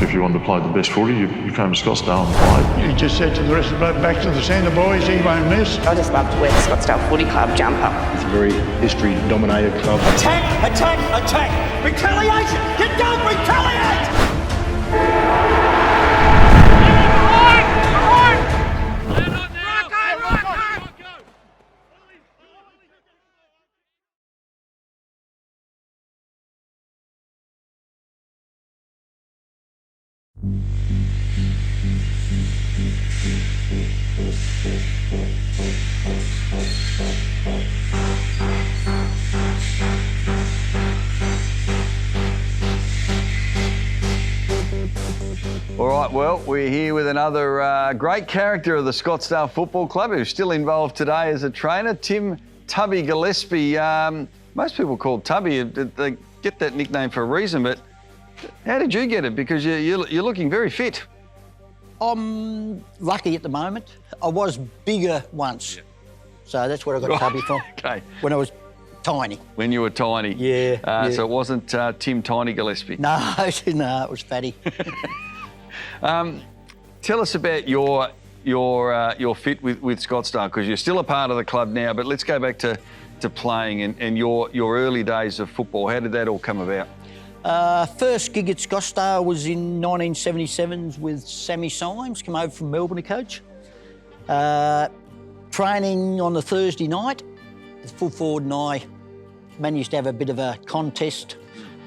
if you wanted to play the best footy, you came to Scottsdale and played. He just said to the rest of the bloke, back to the centre, boys, he won't miss. I just love to wear the Scottsdale Footy Club jumper. It's a very history-dominated club. Attack! Attack! Attack! Retaliation! Get down! Retaliate! All right, well, we're here with another great character of the Scottsdale Football Club who's still involved today as a trainer, Tubby Gillespie. Most people call Tubby, they get that nickname for a reason, but how did you get it? Because you're looking very fit. I'm lucky at the moment. I was bigger once, so that's where I got Tubby from. Okay. When I was tiny. When you were tiny. Yeah. So it wasn't Tim Tiny Gillespie. No, no, it was Fatty. Tell us about your fit with Scottsdale, because you're still a part of the club now, but let's go back to playing and your early days of football. How did that all come about? First gig at Scottsdale was in 1977 with Sammy Symes, come over from Melbourne to coach. Training on the Thursday night, the full forward and I managed to have a bit of a contest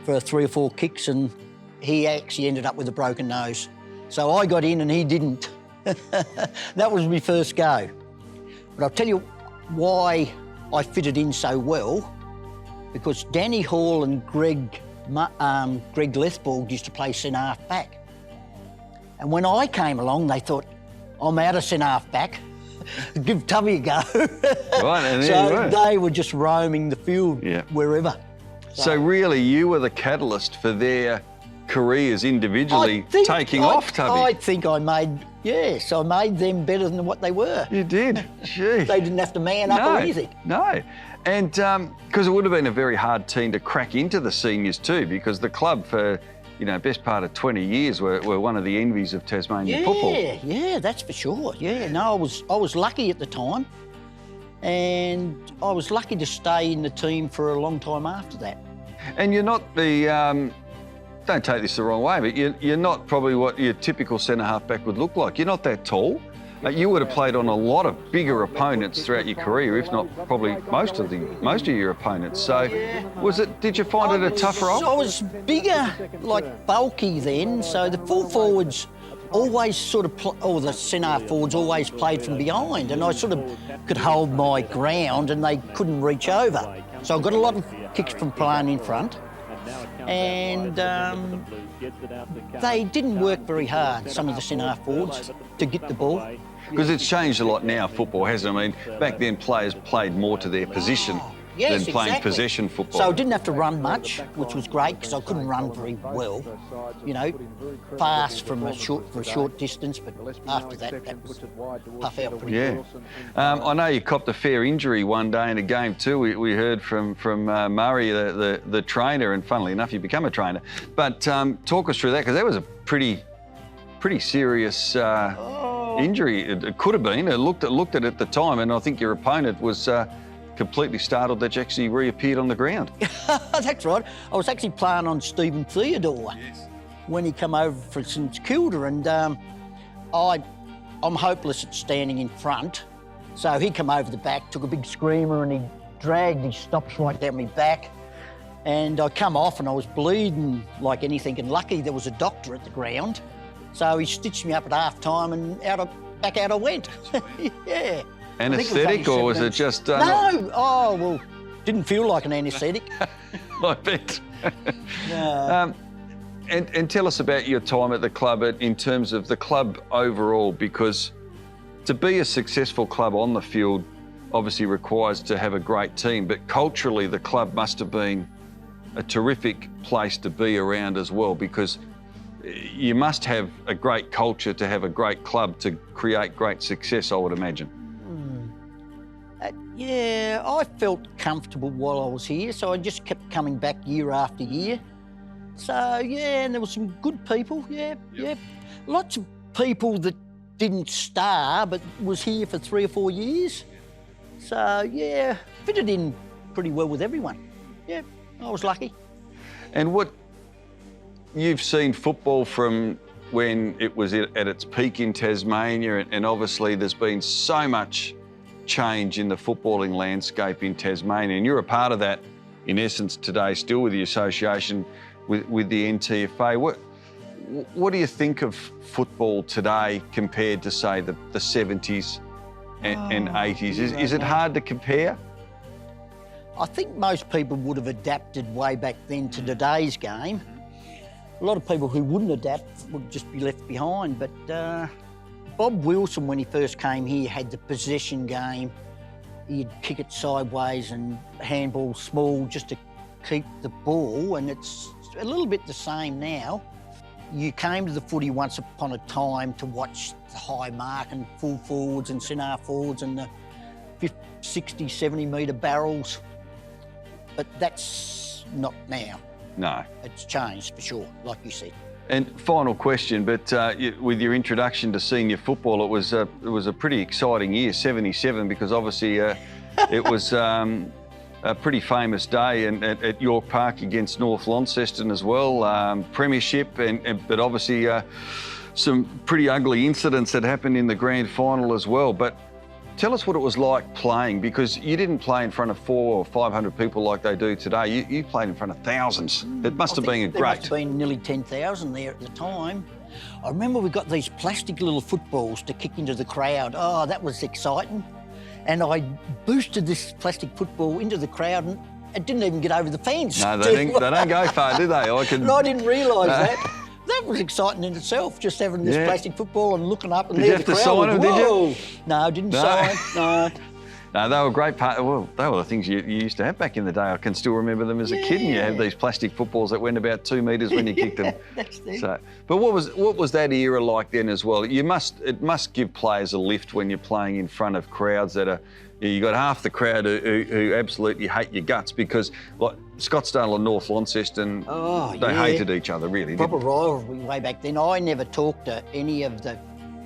for 3 or 4 kicks, and he actually ended up with a broken nose. So I got in and he didn't. That was my first go. But I'll tell you why I fitted in so well, because Danny Hall and Greg Lethbald used to play centre-half back. And when I came along, they thought, I'm out of centre-half back, give Tubby a go. Right, and so they were just roaming the field wherever. So really, you were the catalyst for their careers individually taking off, Tubby. I think I made them better than what they were. You did? Gee. They didn't have to man up or anything. No. And because it would have been a very hard team to crack into the seniors too, because the club for, best part of 20 years were one of the envies of Tasmanian football. Yeah, that's for sure. Yeah, no, I was lucky at the time, and I was lucky to stay in the team for a long time after that. And you're not the, don't take this the wrong way, but you're not probably what your typical centre-half back would look like. You're not that tall. You would have played on a lot of bigger opponents throughout your career, if not probably most of your opponents. So, did you find it a tough role? I was bigger, like bulky then. So the full forwards always the centre forwards always played from behind, and I sort of could hold my ground, and they couldn't reach over. So I got a lot of kicks from playing in front, and they didn't work very hard, some of the centre forwards, to get the ball. Because it's changed a lot now, football, hasn't it? I mean, back then players played more to their position than playing possession football. So I didn't have to run much, which was great, because I couldn't run very well. Fast for a short distance, but after that was puff out pretty good. I know you copped a fair injury one day in a game too. We heard from Murray, the trainer, and funnily enough, you become a trainer. But talk us through that, because that was a pretty serious injury. It could have been. I looked at it at the time, and I think your opponent was completely startled that you actually reappeared on the ground. That's right. I was actually playing on Stephen Theodore when he come over for St Kilda, and I'm hopeless at standing in front. So he come over the back, took a big screamer, and he dragged his stops right down my back. And I come off and I was bleeding like anything, and lucky there was a doctor at the ground. So he stitched me up at half time, and back out I went. Yeah. Anaesthetic, or was it just... No, oh, well, didn't feel like an anaesthetic. I bet. And tell us about your time at the club in terms of the club overall, because to be a successful club on the field obviously requires to have a great team, but culturally the club must have been a terrific place to be around as well, because you must have a great culture to have a great club to create great success, I would imagine. Yeah, I felt comfortable while I was here, so I just kept coming back year after year. So, yeah, and there were some good people, yeah. Lots of people that didn't star but was here for 3 or 4 years. So, yeah, fitted in pretty well with everyone. Yeah, I was lucky. And what you've seen football from when it was at its peak in Tasmania, and obviously there's been so much change in the footballing landscape in Tasmania, and you're a part of that, in essence, today, still with the association with the NTFA. What do you think of football today compared to, say, the 70s and 80s? Is it hard to compare? I think most people would have adapted way back then to today's game. A lot of people who wouldn't adapt would just be left behind. But Bob Wilson, when he first came here, had the possession game. He'd kick it sideways and handball small just to keep the ball, and it's a little bit the same now. You came to the footy once upon a time to watch the high mark and full forwards and centre forwards and the 50, 60, 70 metre barrels. But that's not now. No. It's changed for sure, like you said. And final question, but with your introduction to senior football, it was a pretty exciting year, 77, because obviously it was a pretty famous day at York Park against North Launceston as well, premiership, but obviously some pretty ugly incidents that happened in the grand final as well. But tell us what it was like playing, because you didn't play in front of 400 or 500 people like they do today. You played in front of thousands. It must have been great. There must have been nearly 10,000 there at the time. I remember we got these plastic little footballs to kick into the crowd. Oh, that was exciting. And I boosted this plastic football into the crowd and it didn't even get over the fence. No, they don't go far, do they? And I didn't realise that. That was exciting in itself, just having this plastic football and looking up and did there you the have crowd. to sign them, did you? No, I didn't sign. No. No, they were a great part. Well, they were the things you used to have back in the day. I can still remember them as a kid, and you had these plastic footballs that went about 2 metres when you kicked them. That's it. So, but what was that era like then as well? It must give players a lift when you're playing in front of crowds that are. You got half the crowd who absolutely hate your guts, because like Scottsdale and North Launceston, they hated each other, really. Proper didn't rivalry way back then. I never talked to any of the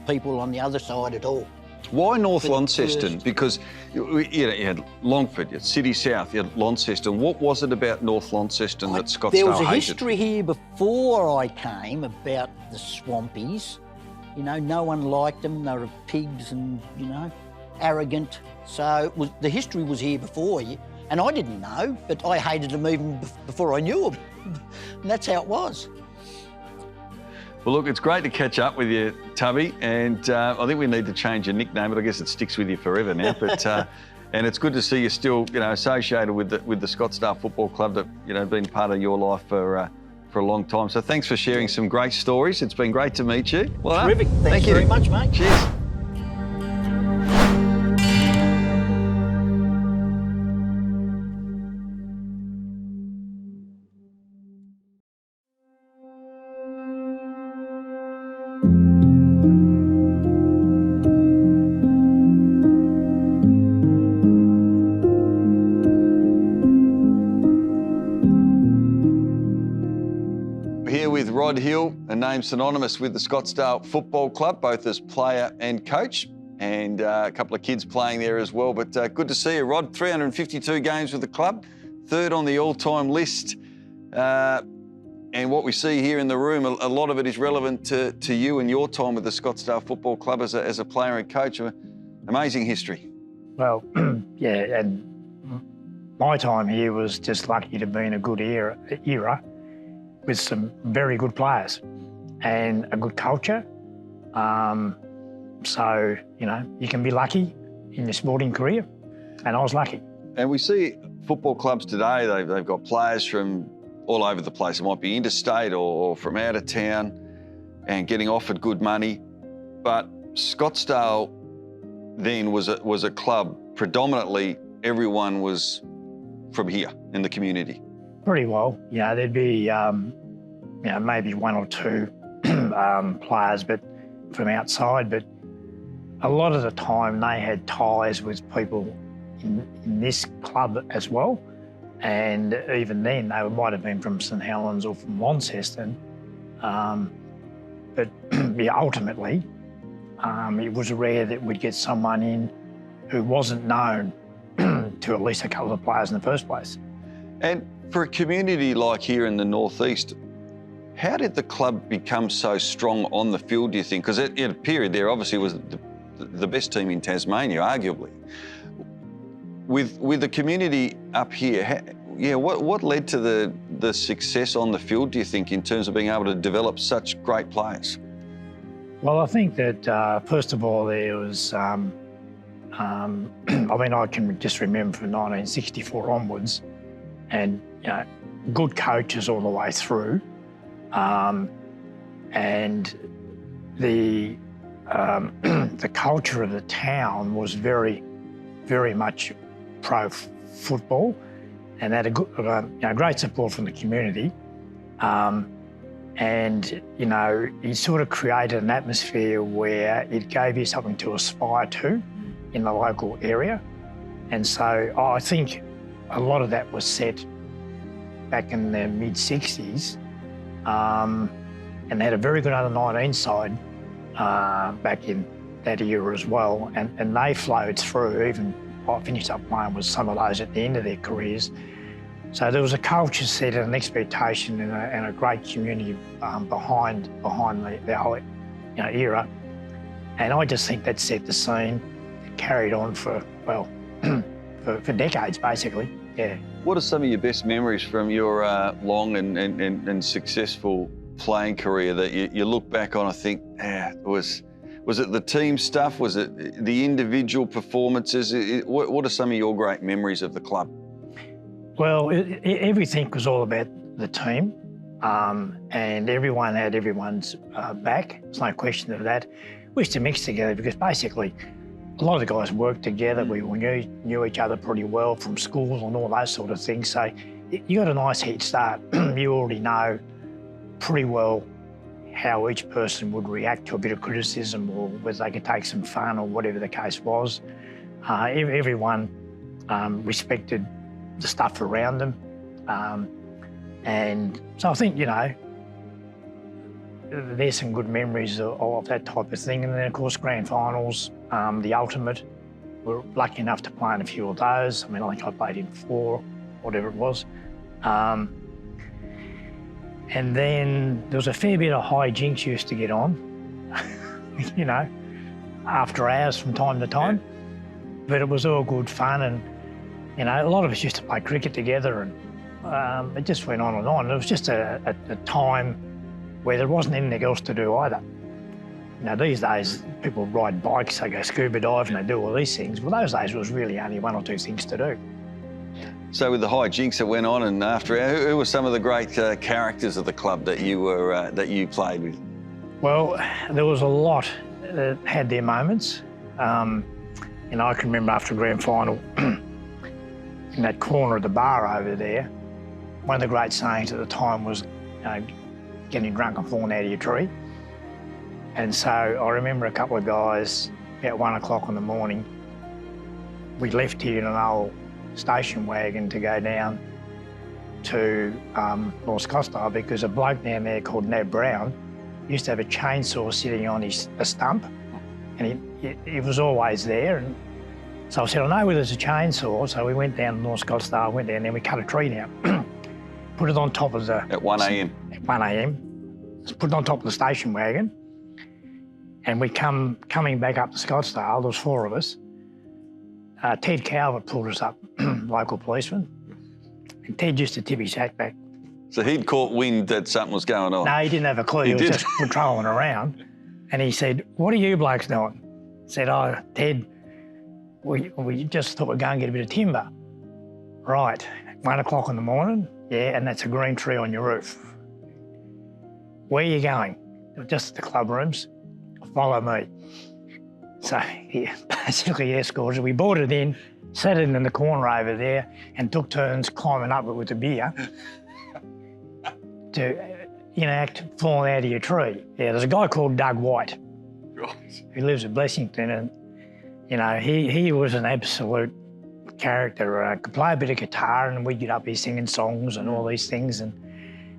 people on the other side at all. Why North Launceston? Because you had Longford, you had City South, you had Launceston. What was it about North Launceston that Scottsdale hated? There was a history here before I came about the Swampies. You know, no one liked them. They were pigs and, you know, arrogant. So the history was here before you, and I didn't know, but I hated them even before I knew them. And that's how it was. Well, look, it's great to catch up with you, Tubby, and I think we need to change your nickname, but I guess it sticks with you forever now. But and it's good to see you still, associated with the Scottsdale Football Club that been part of your life for a long time. So thanks for sharing some great stories. It's been great to meet you. Well, terrific. Thank you very much, mate. Cheers. Rod Hill, a name synonymous with the Scottsdale Football Club, both as player and coach, and a couple of kids playing there as well. But good to see you, Rod. 352 games with the club, third on the all-time list. And what we see here in the room, a lot of it is relevant to you and your time with the Scottsdale Football Club as a player and coach. Amazing history. Well, yeah, and my time here was just lucky to be in a good era with some very good players and a good culture. So, you can be lucky in your sporting career, and I was lucky. And we see football clubs today, they've got players from all over the place. It might be interstate or from out of town and getting offered good money. But Scottsdale then was a club, predominantly everyone was from here in the community. Pretty well. There'd be maybe one or two players but from outside, but a lot of the time they had ties with people in this club as well. And even then, they might have been from St Helens or from Launceston. But yeah, ultimately, it was rare that we'd get someone in who wasn't known to at least a couple of players in the first place. And for a community like here in the northeast, how did the club become so strong on the field, do you think? Because in a period there obviously was the best team in Tasmania, arguably. With the community up here, what led to the success on the field, do you think, in terms of being able to develop such great players? Well, I think that, first of all, there was, I mean, I can just remember from 1964 onwards, and, you know, good coaches all the way through. And the culture of the town was very, very much pro-football, and had a good, great support from the community. And, you know, it sort of created an atmosphere where it gave you something to aspire to in the local area. And so I think a lot of that was set back in the mid-60s, and they had a very good under-19 side back in that era as well. And they flowed through. Even I finished up playing with some of those at the end of their careers. So there was a culture set and an expectation and a great community behind the whole era. And I just think that set the scene. It carried on for, well, for decades, basically, yeah. What are some of your best memories from your long and successful playing career that you look back on and think, was it the team stuff? Was it the individual performances? What are some of your great memories of the club? Well, everything was all about the team, and everyone had everyone's back. There's no question of that. We used to mix together because basically a lot of the guys worked together. We all knew each other pretty well from schools and all those sort of things. So you got a nice head start. You already know pretty well how each person would react to a bit of criticism, or whether they could take some fun, or whatever the case was. Everyone respected the stuff around them. And so I think, you know, there's some good memories of that type of thing. And then, of course, grand finals, the ultimate. We're lucky enough to play in a few of those. I mean, I think I played in 4, whatever it was. And then there was a fair bit of high jinks used to get on, you know, after hours from time to time. But it was all good fun, and, you know, a lot of us used to play cricket together, and it just went on and on. It was just a time where there wasn't anything else to do either. You know, these days people ride bikes, they go scuba diving, they do all these things. Well, those days it was really only 1 or 2 things to do. So with the high jinks that went on, and after, who were some of the great characters of the club that you played with? Well, there was a lot that had their moments. You know, I can remember after the grand final, in that corner of the bar over there, one of the great sayings at the time was, you know, getting drunk and falling out of your tree. And so I remember a couple of guys, about 1 o'clock in the morning, we left here in an old station wagon to go down to North Scottsdale, because a bloke down there called Ned Brown used to have a chainsaw sitting on a stump, and he was always there. And so I said, I know where there's a chainsaw. So we went down to North Scottsdale, went down there, we cut a tree down, put it on top of the... At 1 a.m? At 1 a.m. Put it on top of the station wagon, and we coming back up to Scottsdale, there was 4 of us. Ted Calvert pulled us up, local policeman, and Ted used to tip his hat back. So he'd caught wind that something was going on? No, he didn't have a clue. He was just patrolling around. And he said, what are you blokes doing? I said, oh, Ted, we just thought we'd go and get a bit of timber. Right, 1 o'clock in the morning, yeah, and that's a green tree on your roof. Where are you going? Just the club rooms. Follow me. So he basically escorted us. We brought it in, sat it in the corner over there, and took turns climbing up it with a beer to enact falling out of your tree. Yeah, there's a guy called Doug White, who lives at Blessington, and, you know, he was an absolute character. Could play a bit of guitar, and we'd get up here singing songs and all these things. And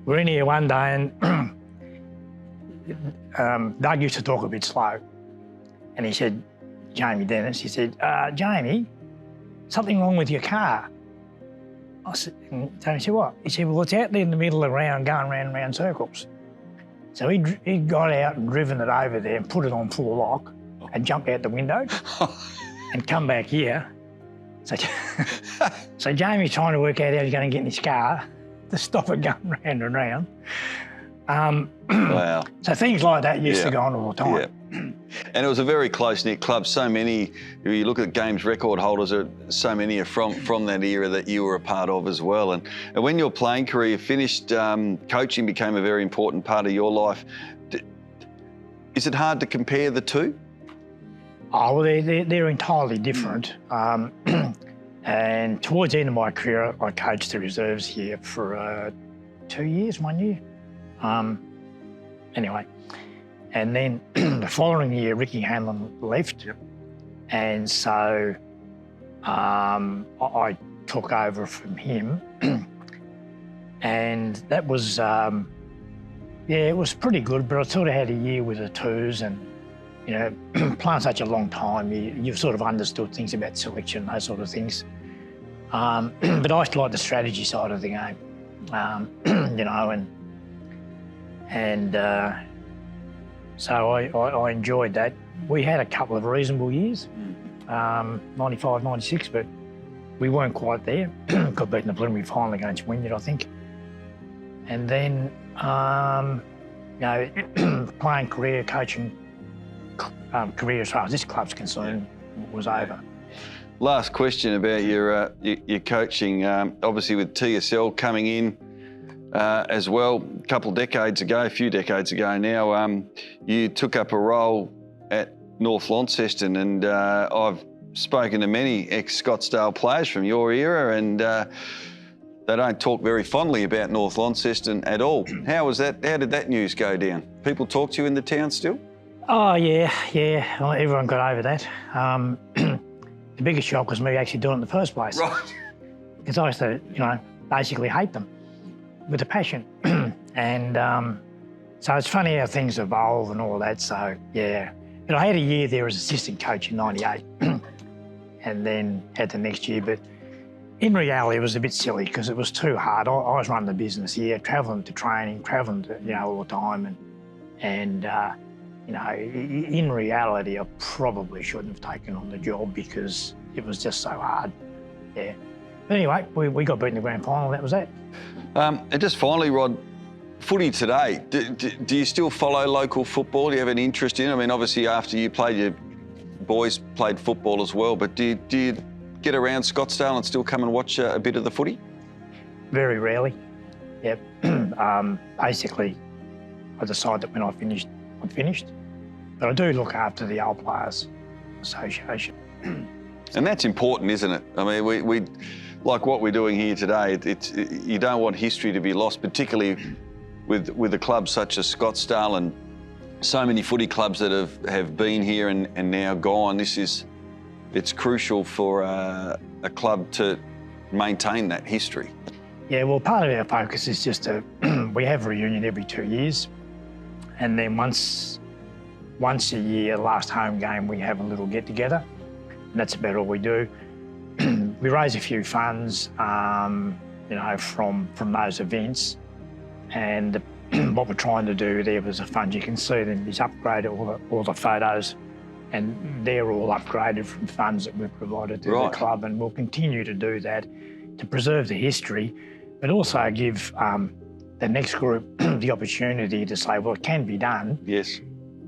we're in here one day, and Doug used to talk a bit slow. And he said, Jamie Dennis, he said, Jamie, something wrong with your car? I said, and Tony said, what? He said, well, it's out there in the middle of the round, going round and round circles. So he'd got out and driven it over there and put it on full lock and jumped out the window and come back here. So, so Jamie's trying to work out how he's going to get in his car to stop it going round and round. Wow. So things like that used to go on all the time. Yeah. And it was a very close-knit club. So many, if you look at games record holders, so many are from that era that you were a part of as well. And when your playing career finished, coaching became a very important part of your life. Is it hard to compare the two? Oh, well, they're entirely different. And towards the end of my career, I coached the reserves here for 2 years, 1 year. Anyway, and then the following year, Ricky Hanlon left. And so I took over from him. And that was, yeah, it was pretty good, but I sort of had a year with the twos, and, you know, playing such a long time, you've sort of understood things about selection, those sort of things. But I still like the strategy side of the game, you know, and so I enjoyed that. We had a couple of reasonable years, 95, 96, but we weren't quite there. Got beaten in the preliminary final against Wynyard, I think. And then, you know, playing career, coaching career as far as this club's concerned was over. Last question about your coaching. Obviously with TSL coming in as well, a few decades ago now, you took up a role at North Launceston, and I've spoken to many ex-Scottsdale players from your era, and they don't talk very fondly about North Launceston at all. How was that? How did that news go down? People talk to you in the town still? Oh, yeah. Well, everyone got over that. The biggest shock was me actually doing it in the first place. Right. Because I used to, you know, basically hate them with a passion. And so it's funny how things evolve and all that, so, yeah. But I had a year there as assistant coach in '98 and then had the next year, but in reality, it was a bit silly because it was too hard. I was running the business here, travelling to training, travelling to, you know, all the time, and you know, in reality, I probably shouldn't have taken on the job because it was just so hard, yeah. But anyway, we got beaten in the grand final, that was that. And just finally, Rod, footy today, do you still follow local football? Do you have an interest in it? I mean, obviously after you played, your boys played football as well, but do you get around Scottsdale and still come and watch a bit of the footy? Very rarely, yep. Basically, I decided that when I finished, I'd finished. But I do look after the Old Players Association. And that's important, isn't it? I mean, we like what we're doing here today, you don't want history to be lost, particularly with a club such as Scottsdale and so many footy clubs that have been here and now gone. It's crucial for a club to maintain that history. Yeah, well, part of our focus is just we have a reunion every 2 years, and then once a year, last home game, we have a little get-together, and that's about all we do. We raise a few funds, you know, from those events, and what we're trying to do there was a fund, you can see them, is upgrade all the photos, and they're all upgraded from funds that we've provided to the club, and we'll continue to do that to preserve the history, but also give the next group the opportunity to say, well, it can be done. Yes.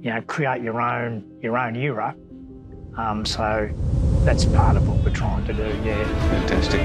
You know, create your own era. So that's part of what we're trying to do, yeah. Fantastic.